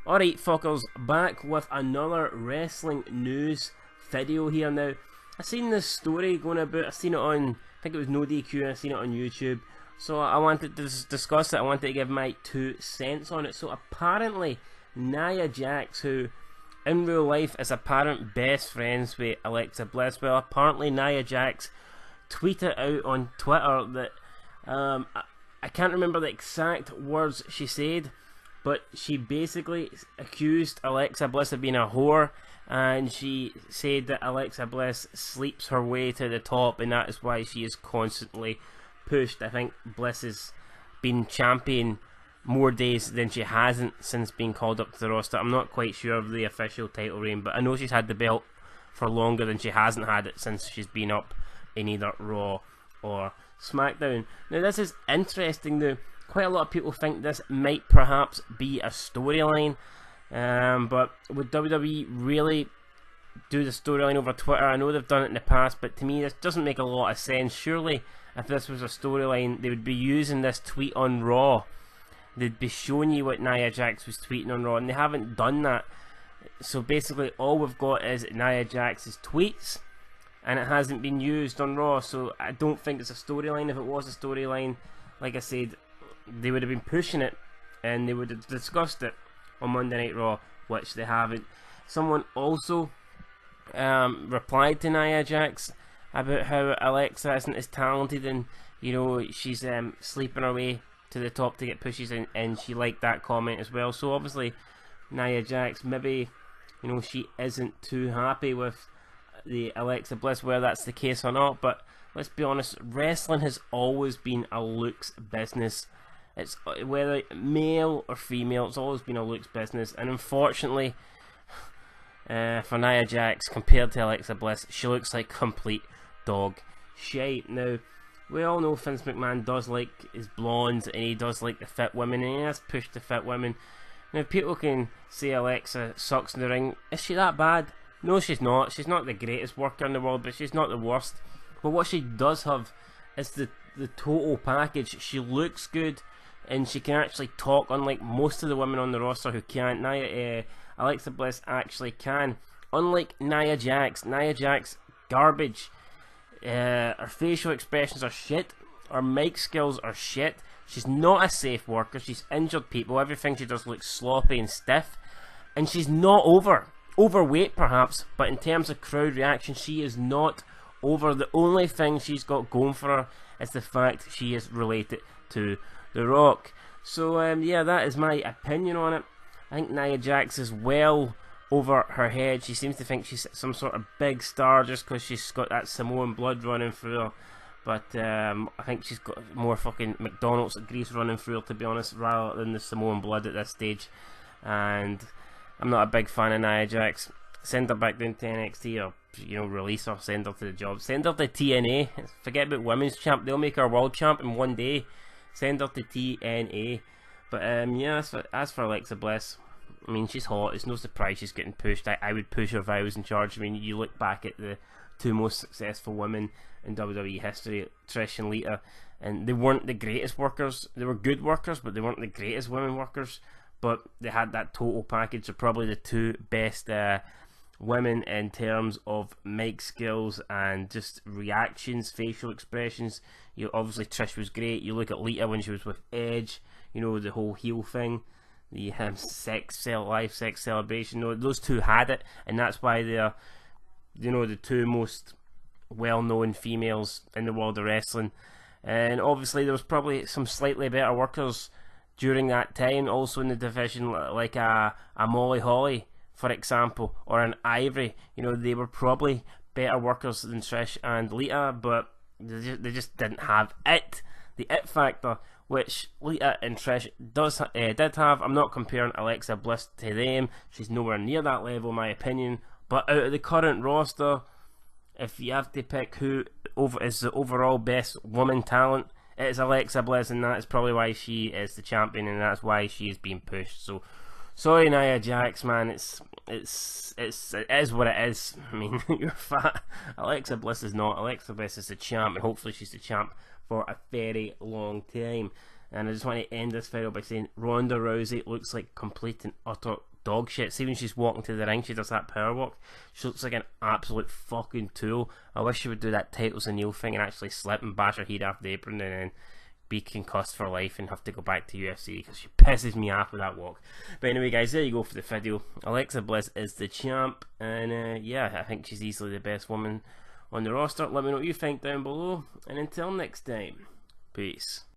Alright fuckers, back with another wrestling news video here now. I seen this story going about, I seen it on, I think it was No DQ, and I seen it on YouTube. So I wanted to discuss it, I wanted to give my 2 cents on it. So apparently, Nia Jax, who in real life is apparent best friends with Alexa Bliss, well apparently Nia Jax tweeted out on Twitter that, I can't remember the exact words she said, but she basically accused Alexa Bliss of being a whore, and she said that Alexa Bliss sleeps her way to the top, and that is why she is constantly pushed. I think Bliss has been champion more days than she hasn't since being called up to the roster. I'm not quite sure of the official title reign, but I know she's had the belt for longer than she hasn't had it since she's been up in either Raw or SmackDown. Now this is interesting though. Quite a lot of people think this might perhaps be a storyline, but would WWE really do the storyline over Twitter? I know they've done it in the past, but to me this doesn't make a lot of sense. Surely if this was a storyline, they would be using this tweet on Raw. They'd be showing you what Nia Jax was tweeting on Raw, and they haven't done that. So basically all we've got is Nia Jax's tweets, and it hasn't been used on Raw, so I don't think it's a storyline. If it was a storyline, like I said, they would have been pushing it and they would have discussed it on Monday Night Raw, which they haven't. Someone also replied to Nia Jax about how Alexa isn't as talented, and you know she's sleeping her way to the top to get pushes, and she liked that comment as well. So obviously Nia Jax, maybe you know she isn't too happy with the Alexa Bliss, whether that's the case or not. But let's be honest, wrestling has always been a looks business. It's whether male or female, it's always been a looks business, and unfortunately for Nia Jax, compared to Alexa Bliss, she looks like complete dog shite. Now we all know Vince McMahon does like his blondes, and he does like the fit women, and he has pushed the fit women. Now people can say Alexa sucks in the ring. Is she that bad? No, she's not. She's not the greatest worker in the world, but she's not the worst. But what she does have is the total package. She looks good, and she can actually talk, unlike most of the women on the roster who can't. Alexa Bliss actually can. Unlike Nia Jax, garbage. Her facial expressions are shit. Her mic skills are shit. She's not a safe worker. She's injured people. Everything she does looks sloppy and stiff. And she's not overweight perhaps, but in terms of crowd reaction, she is not over. The only thing she's got going for her is the fact she is related to The Rock. So yeah, that is my opinion on it. I think Nia Jax is well over her head. She seems to think she's some sort of big star just because she's got that Samoan blood running through her. But I think she's got more fucking McDonald's grease running through her, to be honest, rather than the Samoan blood at this stage. And I'm not a big fan of Nia Jax. Send her back down to NXT, or you know, release her, send her to the job. Send her to TNA. Forget about women's champ. They'll make her world champ in one day. Send her to TNA. But yeah, as for Alexa Bliss, I mean, she's hot. It's no surprise she's getting pushed. I would push her if I was in charge. I mean, you look back at the 2 most successful women in WWE history, Trish and Lita, and they weren't the greatest workers. They were good workers, but they weren't the greatest women workers. But they had that total package. They're probably the 2 best women in terms of mic skills and just reactions, facial expressions. You obviously Trish was great. You look at Lita when she was with Edge, you know, the whole heel thing, the live sex celebration. No, those 2 had it, and that's why they're, you know, the 2 most well-known females in the world of wrestling. And obviously there was probably some slightly better workers during that time also in the division, like a Molly Holly, for example, or an Ivory. You know, they were probably better workers than Trish and Lita, but they just didn't have the it factor, which Lita and Trish did have. I'm not comparing Alexa Bliss to them. She's nowhere near that level, in my opinion. But out of the current roster, if you have to pick who is the overall best woman talent, it is Alexa Bliss, and that is probably why she is the champion, and that's why she is being pushed. So sorry Nia Jax, man, it is what it is. I mean, you're fat. Alexa Bliss is not. Alexa Bliss is the champ, and hopefully she's the champ for a very long time. And I just want to end this video by saying Ronda Rousey looks like complete and utter dog shit. See, when she's walking to the ring, she does that power walk. She looks like an absolute fucking tool. I wish she would do that Titles and Neil thing and actually slip and bash her head off the apron and then be concussed for life and have to go back to UFC, because she pisses me off with that walk. But anyway, guys, there you go for the video. Alexa Bliss is the champ, and yeah, I think she's easily the best woman on the roster. Let me know what you think down below, and until next time, peace.